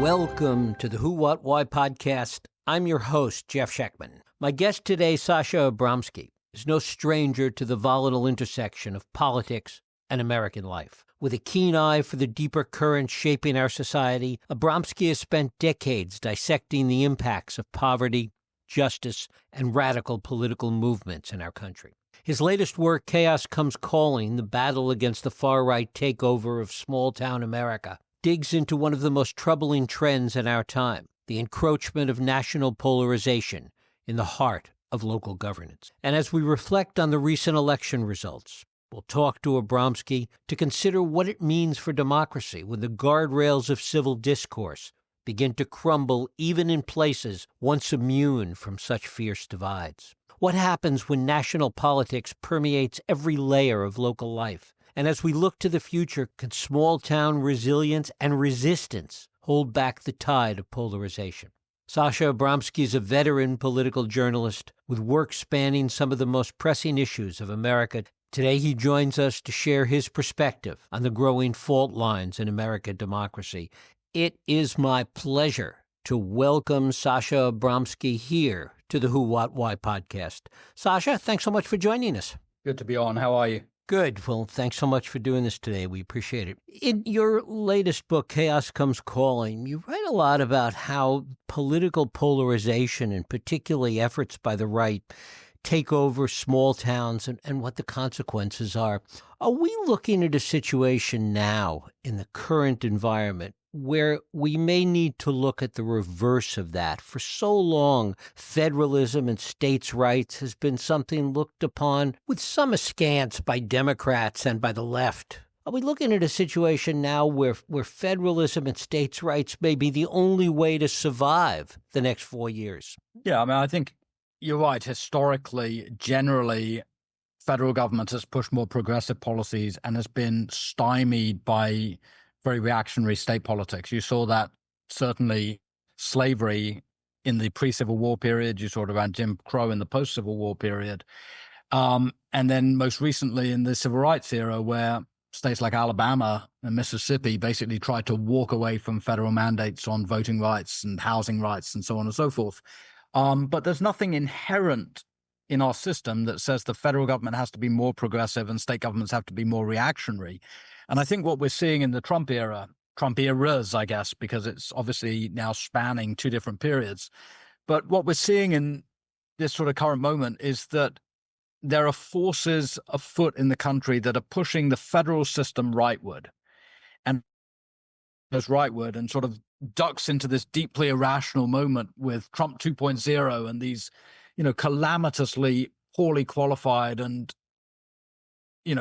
Welcome to the Who, What, Why podcast. I'm your host, Jeff Schechtman. My guest today, Sasha Abramsky, is no stranger to the volatile intersection of politics and American life. With a keen eye for the deeper currents shaping our society, Abramsky has spent decades dissecting the impacts of poverty, justice, and radical political movements in our country. His latest work, Chaos Comes Calling, the battle against the far-right takeover of small-town America, digs into one of the most troubling trends in our time, the encroachment of national polarization in the heart of local governance. And as we reflect on the recent election results, we'll talk to Abramsky to consider what it means for democracy when the guardrails of civil discourse begin to crumble even in places once immune from such fierce divides. What happens when national politics permeates every layer of local life? And as we look to the future, can small-town resilience and resistance hold back the tide of polarization? Sasha Abramsky is a veteran political journalist with work spanning some of the most pressing issues of America. Today, he joins us to share his perspective on the growing fault lines in American democracy. It is my pleasure to welcome Sasha Abramsky here to the Who, What, Why podcast. Sasha, thanks so much for joining us. Good to be on. How are you? Good. Well, thanks so much for doing this today. We appreciate it. In your latest book, Chaos Comes Calling, you write a lot about how political polarization and particularly efforts by the right take over small towns and what the consequences are. Are we looking at a situation now in the current environment where we may need to look at the reverse of that? For so long, federalism and states' rights has been something looked upon with some askance by Democrats and by the left. Are we looking at a situation now where federalism and states' rights may be the only way to survive the next 4 years? Yeah, I think you're right. Historically, generally, federal government has pushed more progressive policies and has been stymied by very reactionary state politics. You saw that certainly slavery in the pre-Civil War period. You saw it around Jim Crow in the post-Civil War period. And then most recently in the Civil Rights era, where states like Alabama and Mississippi basically tried to walk away from federal mandates on voting rights and housing rights and so on and so forth. But there's nothing inherent in our system that says the federal government has to be more progressive and state governments have to be more reactionary. And I think what we're seeing in the Trump eras, I guess, because it's obviously now spanning two different periods. But what we're seeing in this sort of current moment is that there are forces afoot in the country that are pushing the federal system rightward, and goes rightward and sort of ducks into this deeply irrational moment with Trump 2.0 and these, calamitously poorly qualified and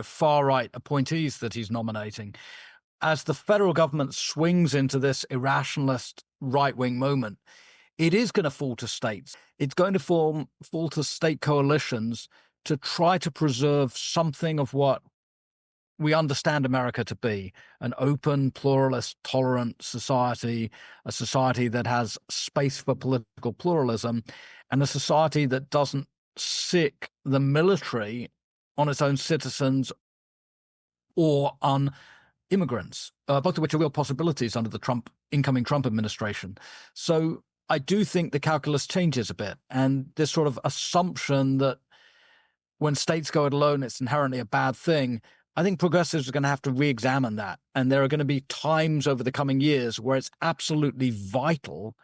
far-right appointees that he's nominating. As the federal government swings into this irrationalist right-wing moment, it is going to fall to states. It's going to fall to state coalitions to try to preserve something of what we understand America to be: an open, pluralist, tolerant society, a society that has space for political pluralism, and a society that doesn't sick the military on its own citizens or on immigrants, both of which are real possibilities under the incoming Trump administration. So I do think the calculus changes a bit, and this sort of assumption that when states go it alone, it's inherently a bad thing. I think progressives are going to have to re-examine that. And there are going to be times over the coming years where it's absolutely vital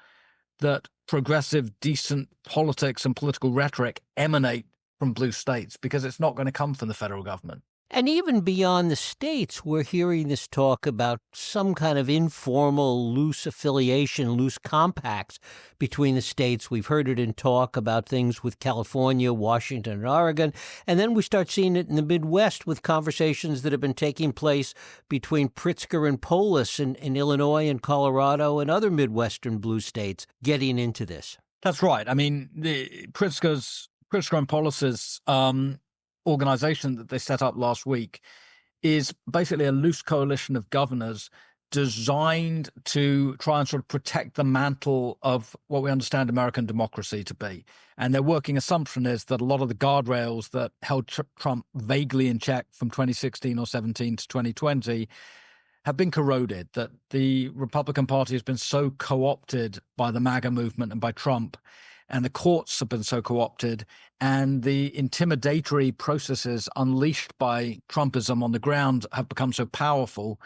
that progressive, decent politics and political rhetoric emanate from blue states, because it's not going to come from the federal government. And even beyond the states, we're hearing this talk about some kind of informal, loose affiliation, loose compacts between the states. We've heard it in talk about things with California, Washington, and Oregon. And then we start seeing it in the Midwest with conversations that have been taking place between Pritzker and Polis in Illinois and Colorado and other Midwestern blue states getting into this. That's right. I mean, the Pritzker and Polis's organization that they set up last week is basically a loose coalition of governors designed to try and sort of protect the mantle of what we understand American democracy to be. And their working assumption is that a lot of the guardrails that held Trump vaguely in check from 2016 or 17 to 2020 have been corroded, that the Republican Party has been so co-opted by the MAGA movement and by Trump, and the courts have been so co-opted, and the intimidatory processes unleashed by Trumpism on the ground have become so powerful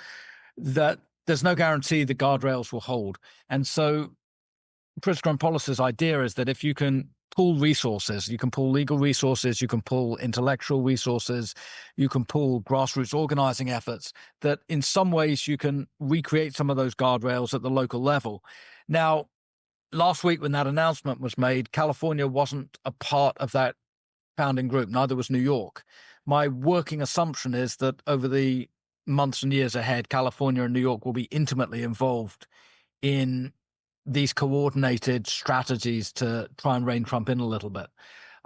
that there's no guarantee the guardrails will hold. And so Pritzker and Polis's idea is that if you can pool resources, you can pool legal resources, you can pool intellectual resources, you can pool grassroots organizing efforts, that in some ways you can recreate some of those guardrails at the local level. Now, last week when that announcement was made, California wasn't a part of that founding group, neither was New York. My working assumption is that over the months and years ahead, California and New York will be intimately involved in these coordinated strategies to try and rein Trump in a little bit.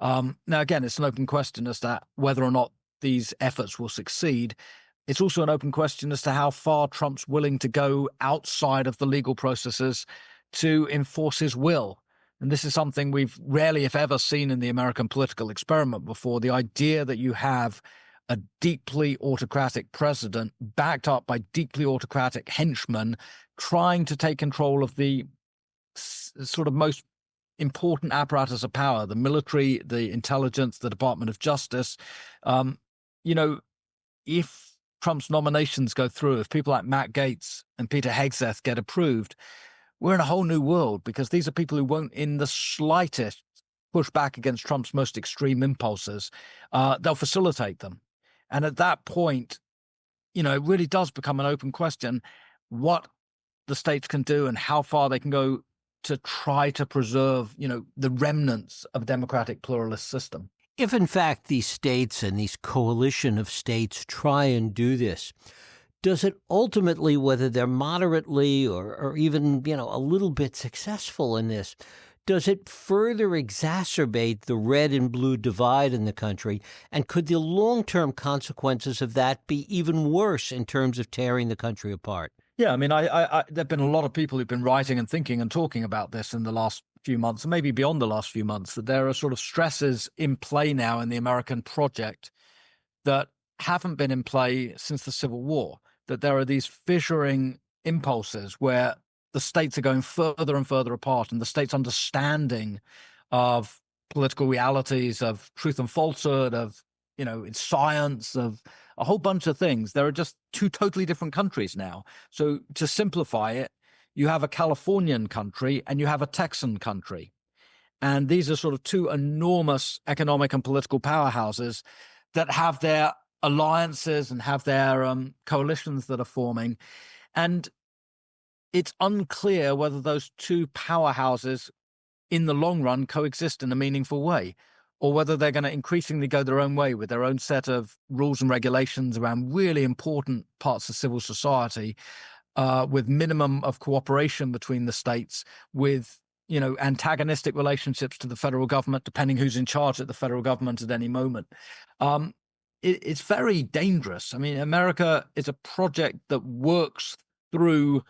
Now, again, it's an open question as to whether or not these efforts will succeed. It's also an open question as to how far Trump's willing to go outside of the legal processes to enforce his will. And this is something we've rarely, if ever, seen in the American political experiment before. The idea that you have a deeply autocratic president backed up by deeply autocratic henchmen trying to take control of the sort of most important apparatus of power, the military, the intelligence, the Department of Justice. If Trump's nominations go through, if people like Matt Gaetz and Peter Hegseth get approved, we're in a whole new world, because these are people who won't in the slightest push back against Trump's most extreme impulses. They'll facilitate them. And at that point, it really does become an open question what the states can do and how far they can go to try to preserve, the remnants of a democratic pluralist system. If, in fact, these states and these coalition of states try and do this, does it ultimately, whether they're moderately or even, a little bit successful in this, does it further exacerbate the red and blue divide in the country? And could the long-term consequences of that be even worse in terms of tearing the country apart? Yeah, I mean, there have been a lot of people who've been writing and thinking and talking about this in the last few months, and maybe beyond the last few months, that there are sort of stresses in play now in the American project that haven't been in play since the Civil War, that there are these fissuring impulses where the states are going further and further apart, and the states' understanding of political realities, of truth and falsehood, of, in science, of a whole bunch of things. There are just two totally different countries now. So to simplify it, you have a Californian country and you have a Texan country. And these are sort of two enormous economic and political powerhouses that have their alliances and have their coalitions that are forming. And it's unclear whether those two powerhouses in the long run coexist in a meaningful way, or whether they're going to increasingly go their own way with their own set of rules and regulations around really important parts of civil society, with minimum of cooperation between the states, with antagonistic relationships to the federal government, depending who's in charge at the federal government at any moment. It's very dangerous. I mean, America is a project that works through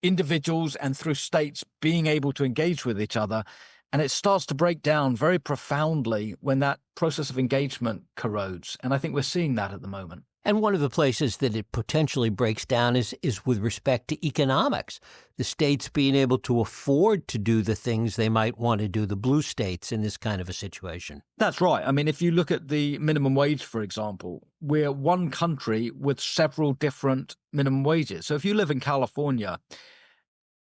individuals and through states being able to engage with each other. And it starts to break down very profoundly when that process of engagement corrodes. And I think we're seeing that at the moment. And one of the places that it potentially breaks down is with respect to economics. The states being able to afford to do the things they might want to do, the blue states, in this kind of a situation. That's right. I mean, if you look at the minimum wage, for example, we're one country with several different minimum wages. So if you live in California,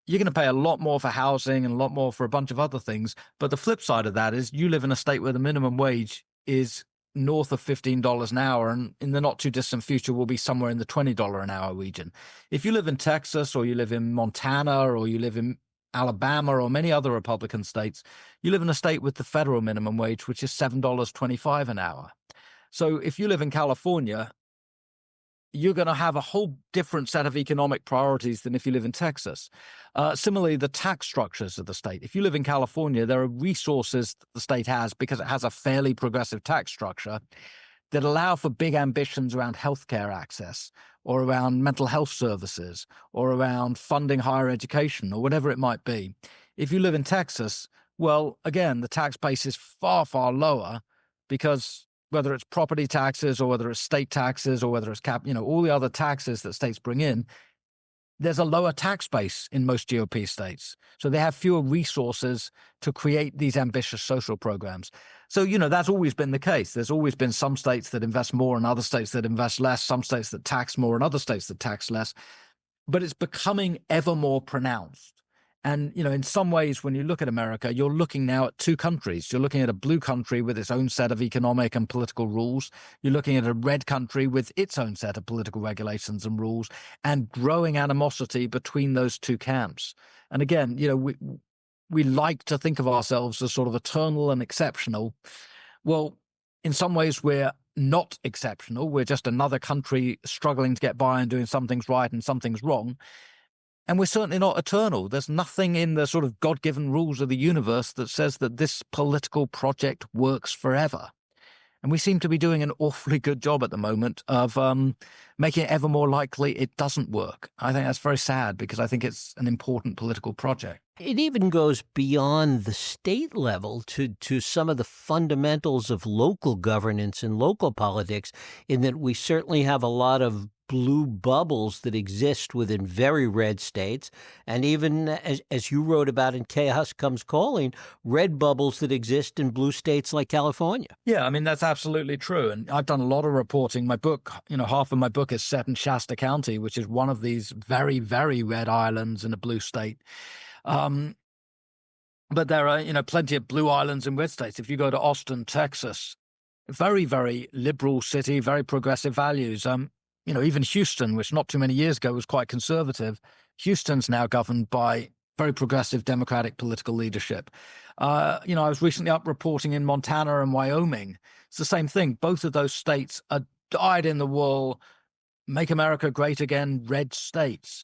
you're going to pay a lot more for housing and a lot more for a bunch of other things. But the flip side of that is you live in a state where the minimum wage is north of $15 an hour, and in the not too distant future will be somewhere in the $20 an hour region. If you live in Texas, or you live in Montana, or you live in Alabama, or many other Republican states, you live in a state with the federal minimum wage, which is $7.25 an hour. So if you live in California, you're going to have a whole different set of economic priorities than if you live in Texas. Similarly, the tax structures of the state. If you live in California, there are resources that the state has because it has a fairly progressive tax structure that allow for big ambitions around healthcare access, or around mental health services, or around funding higher education, or whatever it might be. If you live in Texas, well, again, the tax base is far, far lower because whether it's property taxes or whether it's state taxes or whether it's all the other taxes that states bring in, there's a lower tax base in most GOP states. So they have fewer resources to create these ambitious social programs. So, that's always been the case. There's always been some states that invest more and other states that invest less, some states that tax more and other states that tax less. But it's becoming ever more pronounced. And, in some ways, when you look at America, you're looking now at two countries. You're looking at a blue country with its own set of economic and political rules. You're looking at a red country with its own set of political regulations and rules, and growing animosity between those two camps. And again, we like to think of ourselves as sort of eternal and exceptional. Well, in some ways, we're not exceptional. We're just another country struggling to get by and doing some things right and some things wrong. And we're certainly not eternal. There's nothing in the sort of God-given rules of the universe that says that this political project works forever. And we seem to be doing an awfully good job at the moment of making it ever more likely it doesn't work. I think that's very sad because I think it's an important political project. It even goes beyond the state level to some of the fundamentals of local governance and local politics, in that we certainly have a lot of blue bubbles that exist within very red states, and even as you wrote about in Chaos Comes Calling, red bubbles that exist in blue states like California. Yeah, I mean, that's absolutely true. And I've done a lot of reporting. My book, half of my book is set in Shasta County, which is one of these very, very red islands in a blue state. But there are, plenty of blue islands in red states. If you go to Austin, Texas, very, very liberal city, very progressive values. Even Houston, which not too many years ago was quite conservative, Houston's now governed by very progressive Democratic political leadership. I was recently up reporting in Montana and Wyoming. It's the same thing. Both of those states are dyed-in-the-wool, make America great again, red states.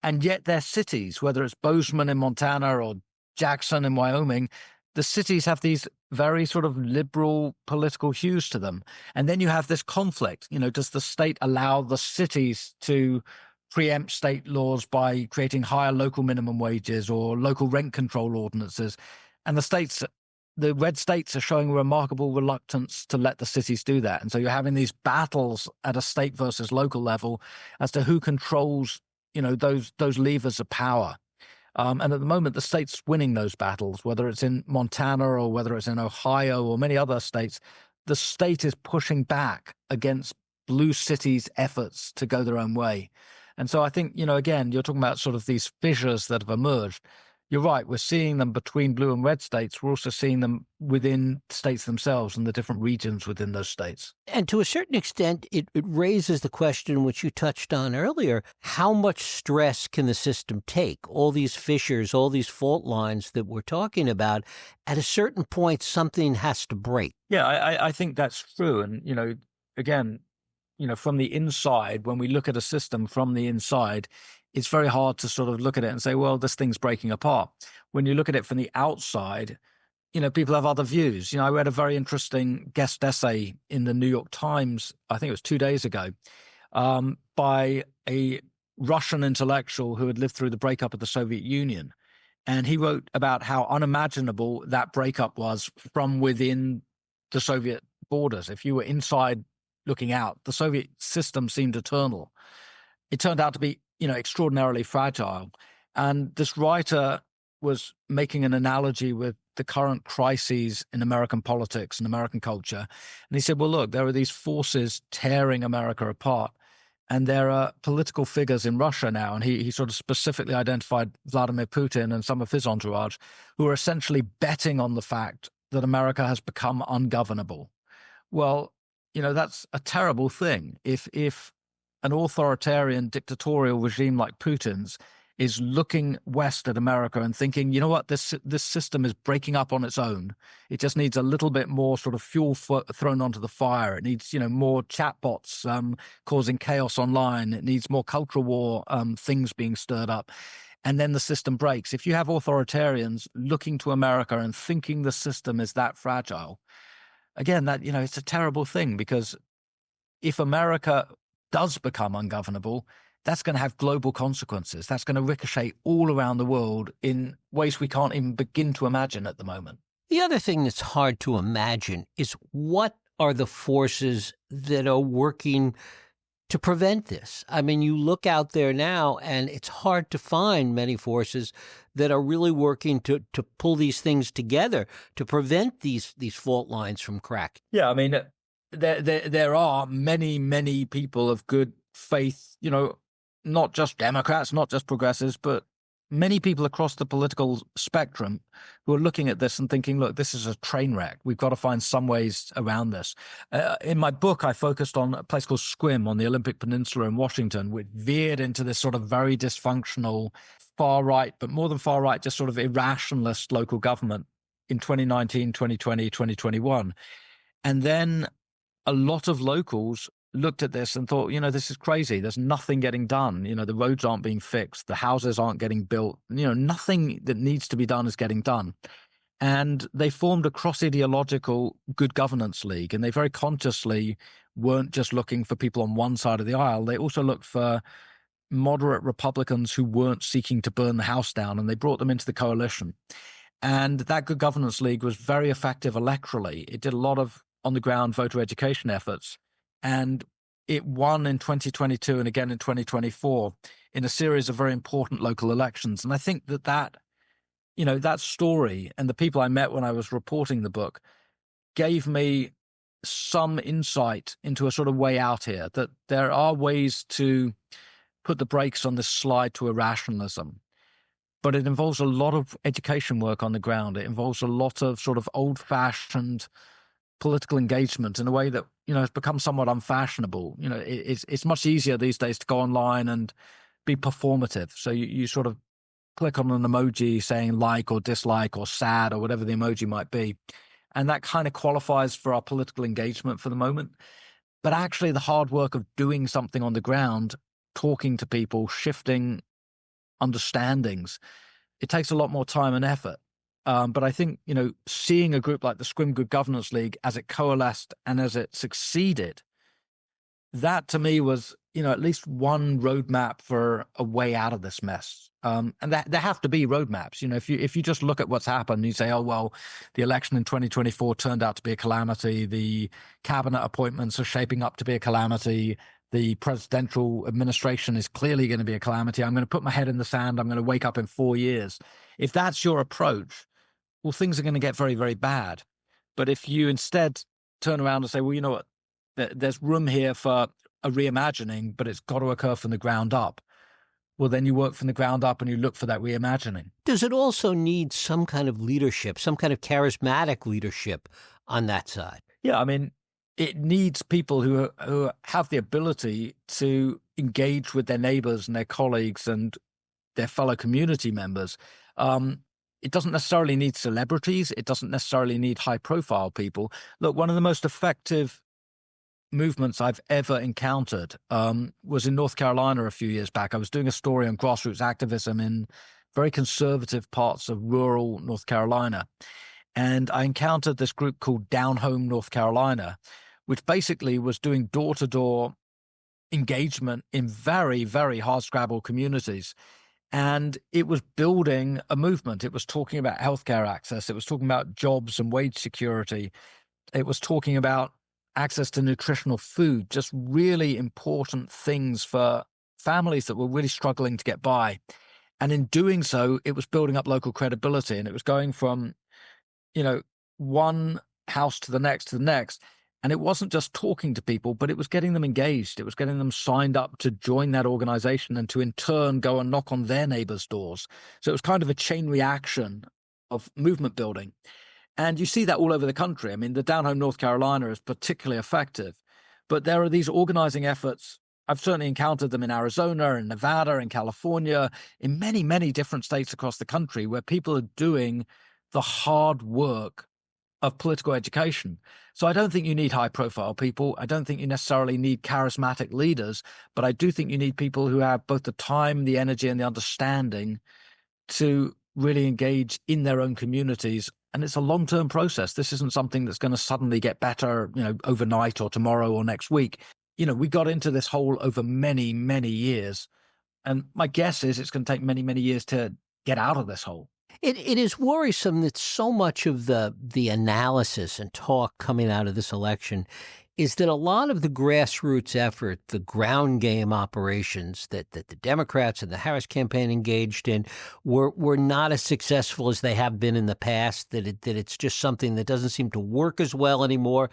And yet their cities, whether it's Bozeman in Montana or Jackson in Wyoming, the cities have these very sort of liberal political hues to them. And then you have this conflict. Does the state allow the cities to preempt state laws by creating higher local minimum wages or local rent control ordinances? And the red states are showing remarkable reluctance to let the cities do that. And so you're having these battles at a state versus local level as to who controls, those levers of power. And at the moment, the state's winning those battles, whether it's in Montana or whether it's in Ohio or many other states. The state is pushing back against blue cities' efforts to go their own way. And so I think, again, you're talking about sort of these fissures that have emerged. You're right. We're seeing them between blue and red states. We're also seeing them within states themselves and the different regions within those states. And to a certain extent, it raises the question, which you touched on earlier, how much stress can the system take? All these fissures, all these fault lines that we're talking about, at a certain point, something has to break. Yeah, I think that's true. And, again, from the inside, when we look at a system from the inside, it's very hard to sort of look at it and say, well, this thing's breaking apart. When you look at it from the outside, people have other views. I read a very interesting guest essay in the New York Times, I think it was 2 days ago, by a Russian intellectual who had lived through the breakup of the Soviet Union. And he wrote about how unimaginable that breakup was from within the Soviet borders. If you were inside looking out, the Soviet system seemed eternal. It turned out to be extraordinarily fragile. And this writer was making an analogy with the current crises in American politics and American culture. And he said, well, look, there are these forces tearing America apart. And there are political figures in Russia now, and he sort of specifically identified Vladimir Putin and some of his entourage, who are essentially betting on the fact that America has become ungovernable. Well, that's a terrible thing. If an authoritarian dictatorial regime like Putin's is looking west at America and thinking, this system is breaking up on its own. It just needs a little bit more sort of fuel thrown onto the fire. It needs, more chatbots causing chaos online. It needs more cultural war things being stirred up. And then the system breaks. If you have authoritarians looking to America and thinking the system is that fragile, again, that, it's a terrible thing, because if America does become ungovernable, that's going to have global consequences. That's going to ricochet all around the world in ways we can't even begin to imagine at the moment. The other thing that's hard to imagine is what are the forces that are working to prevent this? I mean, you look out there now, and it's hard to find many forces that are really working to pull these things together to prevent these fault lines from cracking. Yeah, I mean, there are many people of good faith, not just Democrats, not just progressives, but many people across the political spectrum who are looking at this and thinking, look, this is a train wreck. We've got to find some ways around this. In my book, I focused on a place called Sequim on the Olympic Peninsula in Washington, which veered into this sort of very dysfunctional far right, but more than far right, just sort of irrationalist local government in 2019, 2020, 2021. And then a lot of locals looked at this and thought, this is crazy. There's nothing getting done. The roads aren't being fixed. The houses aren't getting built. Nothing that needs to be done is getting done. And they formed a cross-ideological good governance league. And they very consciously weren't just looking for people on one side of the aisle. They also looked for moderate Republicans who weren't seeking to burn the house down. And they brought them into the coalition. And that good governance league was very effective electorally. It did a lot of on-the-ground voter education efforts. And it won in 2022 and again in 2024 in a series of very important local elections. And I think that story and the people I met when I was reporting the book gave me some insight into a sort of way out here, that there are ways to put the brakes on this slide to irrationalism. But it involves a lot of education work on the ground. It involves a lot of sort of old-fashioned political engagement in a way that has become somewhat unfashionable. It's much easier these days to go online and be performative. So you sort of click on an emoji saying like or dislike or sad or whatever the emoji might be, and that kind of qualifies for our political engagement for the moment. But actually, the hard work of doing something on the ground, talking to people, shifting understandings, it takes a lot more time and effort. But I think, seeing a group like the Sequim Good Governance League as it coalesced and as it succeeded, that to me was, at least one roadmap for a way out of this mess. And that there have to be roadmaps. If you just look at what's happened, you say, oh, well, the election in 2024 turned out to be a calamity. The cabinet appointments are shaping up to be a calamity. The presidential administration is clearly going to be a calamity. I'm going to put my head in the sand. I'm going to wake up in 4 years. If that's your approach, well, things are going to get very, very bad. But if you instead turn around and say, well, you know what, there's room here for a reimagining, but it's got to occur from the ground up. Well, then you work from the ground up and you look for that reimagining. Does it also need some kind of leadership, some kind of charismatic leadership on that side? Yeah, I mean, it needs people who have the ability to engage with their neighbors and their colleagues and their fellow community members. It doesn't necessarily need celebrities. It doesn't necessarily need high-profile people. Look, one of the most effective movements I've ever encountered was in North Carolina a few years back. I was doing a story on grassroots activism in very conservative parts of rural North Carolina. And I encountered this group called Down Home North Carolina, which basically was doing door-to-door engagement in very, very hard-scrabble communities. And it was building a movement. It was talking about healthcare access. It was talking about jobs and wage security. It was talking about access to nutritional food, just really important things for families that were really struggling to get by. And in doing so, it was building up local credibility. And it was going from, one house to the next. And it wasn't just talking to people, but it was getting them engaged. It was getting them signed up to join that organization and to in turn go and knock on their neighbors' doors. So it was kind of a chain reaction of movement building. And you see that all over the country. I mean, the Down Home North Carolina is particularly effective, but there are these organizing efforts. I've certainly encountered them in Arizona and Nevada and California, in many, many different states across the country where people are doing the hard work of political education. So I don't think you need high profile people. I don't think you necessarily need charismatic leaders, but I do think you need people who have both the time, the energy, and the understanding to really engage in their own communities. And it's a long-term process. This isn't something that's going to suddenly get better, overnight or tomorrow or next week. We got into this hole over many, many years. And my guess is it's going to take many, many years to get out of this hole. It is worrisome that so much of the analysis and talk coming out of this election is that a lot of the grassroots effort, the ground game operations that the Democrats and the Harris campaign engaged in were not as successful as they have been in the past, that it's just something that doesn't seem to work as well anymore.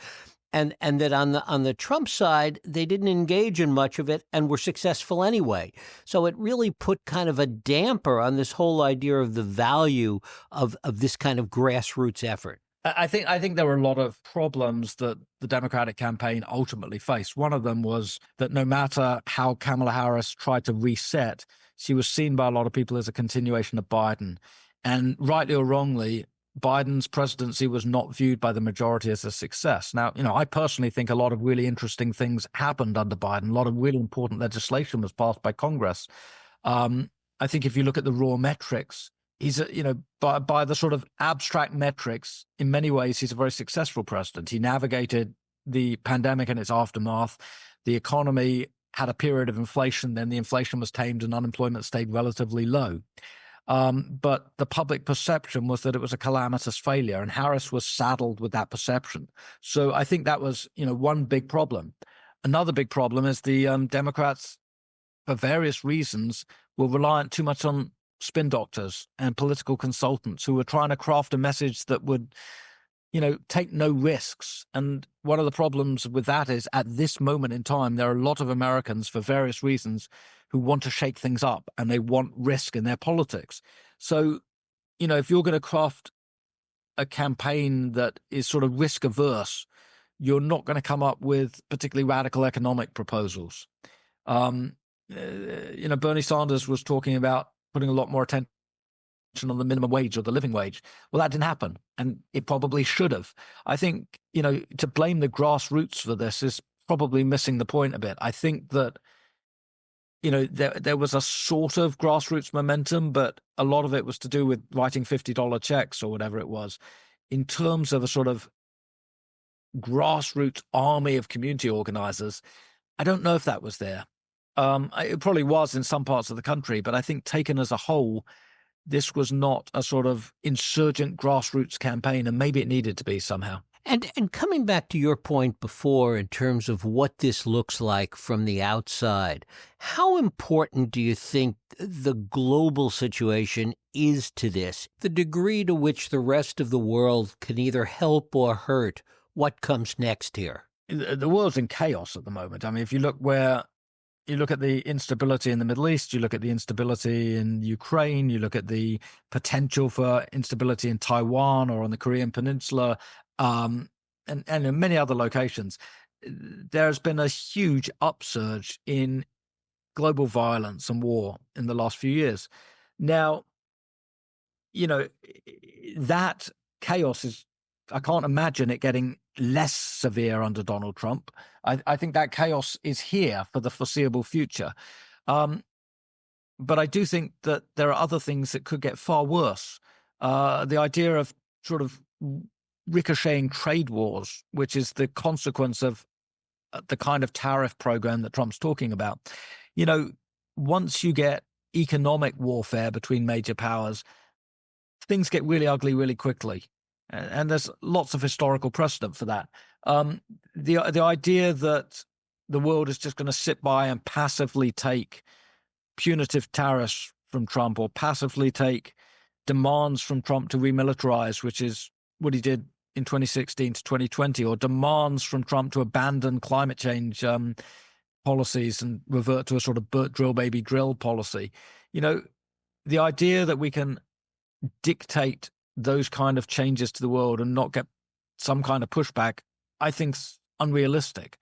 And that on the Trump side, they didn't engage in much of it and were successful anyway. So it really put kind of a damper on this whole idea of the value of this kind of grassroots effort. I think there were a lot of problems that the Democratic campaign ultimately faced. One of them was that no matter how Kamala Harris tried to reset, she was seen by a lot of people as a continuation of Biden. And rightly or wrongly, Biden's presidency was not viewed by the majority as a success. Now, I personally think a lot of really interesting things happened under Biden. A lot of really important legislation was passed by Congress. I think if you look at the raw metrics, he's, by the sort of abstract metrics, in many ways, he's a very successful president. He navigated the pandemic and its aftermath. The economy had a period of inflation, then the inflation was tamed and unemployment stayed relatively low. But the public perception was that it was a calamitous failure, and Harris was saddled with that perception. So I think that was, one big problem. Another big problem is the Democrats, for various reasons, were reliant too much on spin doctors and political consultants who were trying to craft a message that would, take no risks. And one of the problems with that is at this moment in time, there are a lot of Americans, for various reasons, who want to shake things up and they want risk in their politics. So, if you're going to craft a campaign that is sort of risk averse, you're not going to come up with particularly radical economic proposals. Bernie Sanders was talking about putting a lot more attention on the minimum wage or the living wage. Well, that didn't happen, and it probably should have. I think, to blame the grassroots for this is probably missing the point a bit. I think that, there was a sort of grassroots momentum, but a lot of it was to do with writing $50 checks or whatever it was. In terms of a sort of grassroots army of community organizers, I don't know if that was there. It probably was in some parts of the country, but I think taken as a whole, this was not a sort of insurgent grassroots campaign, and maybe it needed to be somehow. And coming back to your point before in terms of what this looks like from the outside, how important do you think the global situation is to this? The degree to which the rest of the world can either help or hurt what comes next here? The world's in chaos at the moment. I mean, if you look at the instability in the Middle East, you look at the instability in Ukraine, you look at the potential for instability in Taiwan or on the Korean Peninsula, and in many other locations, there's been a huge upsurge in global violence and war in the last few years. Now, that chaos is, I can't imagine it getting less severe under Donald Trump. I think that chaos is here for the foreseeable future. But I do think that there are other things that could get far worse. The idea of sort of ricocheting trade wars, which is the consequence of the kind of tariff program that Trump's talking about. Once you get economic warfare between major powers, things get really ugly really quickly. And there's lots of historical precedent for that. The idea that the world is just going to sit by and passively take punitive tariffs from Trump or passively take demands from Trump to remilitarize, which is what he did in 2016 to 2020, or demands from Trump to abandon climate change policies and revert to a sort of drill baby drill policy. The idea that we can dictate those kind of changes to the world and not get some kind of pushback, I think is unrealistic.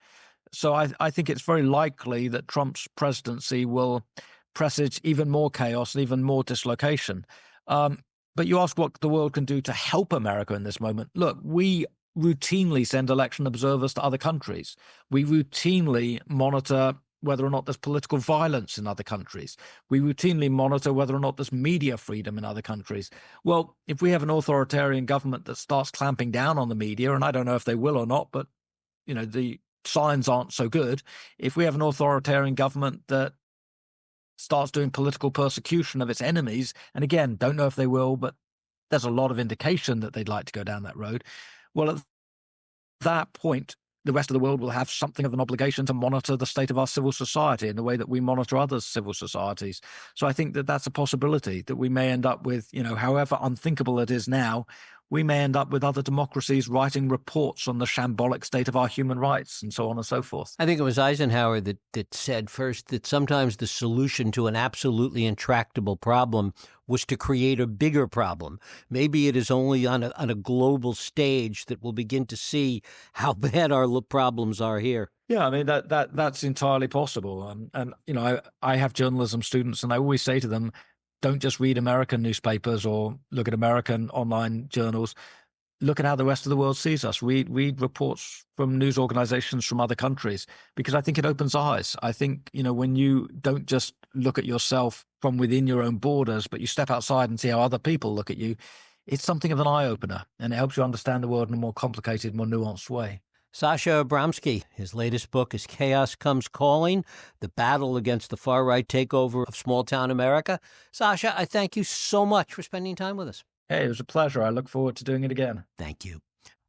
So I think it's very likely that Trump's presidency will presage even more chaos and even more dislocation. But you ask what the world can do to help America in this moment. Look, we routinely send election observers to other countries. We routinely monitor whether or not there's political violence in other countries. We routinely monitor whether or not there's media freedom in other countries. Well, if we have an authoritarian government that starts clamping down on the media, and I don't know if they will or not, but the signs aren't so good. If we have an authoritarian government that starts doing political persecution of its enemies, and again, don't know if they will, but there's a lot of indication that they'd like to go down that road. Well, at that point, the rest of the world will have something of an obligation to monitor the state of our civil society in the way that we monitor other civil societies. So I think that that's a possibility, that we may end up with, however unthinkable it is now, we may end up with other democracies writing reports on the shambolic state of our human rights and so on and so forth. I think it was Eisenhower that said first that sometimes the solution to an absolutely intractable problem was to create a bigger problem. Maybe it is only on a global stage that we'll begin to see how bad our problems are here. Yeah, I mean, that's entirely possible. And I have journalism students, and I always say to them, don't just read American newspapers or look at American online journals. Look at how the rest of the world sees us. Read reports from news organizations from other countries, because I think it opens eyes. I think, when you don't just look at yourself from within your own borders, but you step outside and see how other people look at you, it's something of an eye-opener, and it helps you understand the world in a more complicated, more nuanced way. Sasha Abramsky, his latest book is Chaos Comes Calling, The Battle Against the Far-Right Takeover of Small-Town America. Sasha, I thank you so much for spending time with us. Hey, it was a pleasure. I look forward to doing it again. Thank you.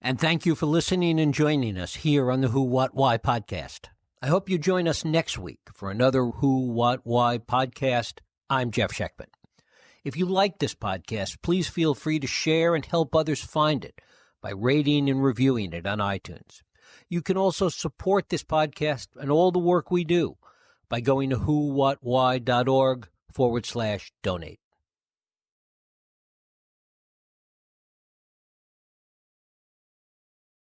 And thank you for listening and joining us here on the Who, What, Why podcast. I hope you join us next week for another Who, What, Why podcast. I'm Jeff Sheckman. If you like this podcast, please feel free to share and help others find it by rating and reviewing it on iTunes. You can also support this podcast and all the work we do by going to whowhatwhy.org/donate.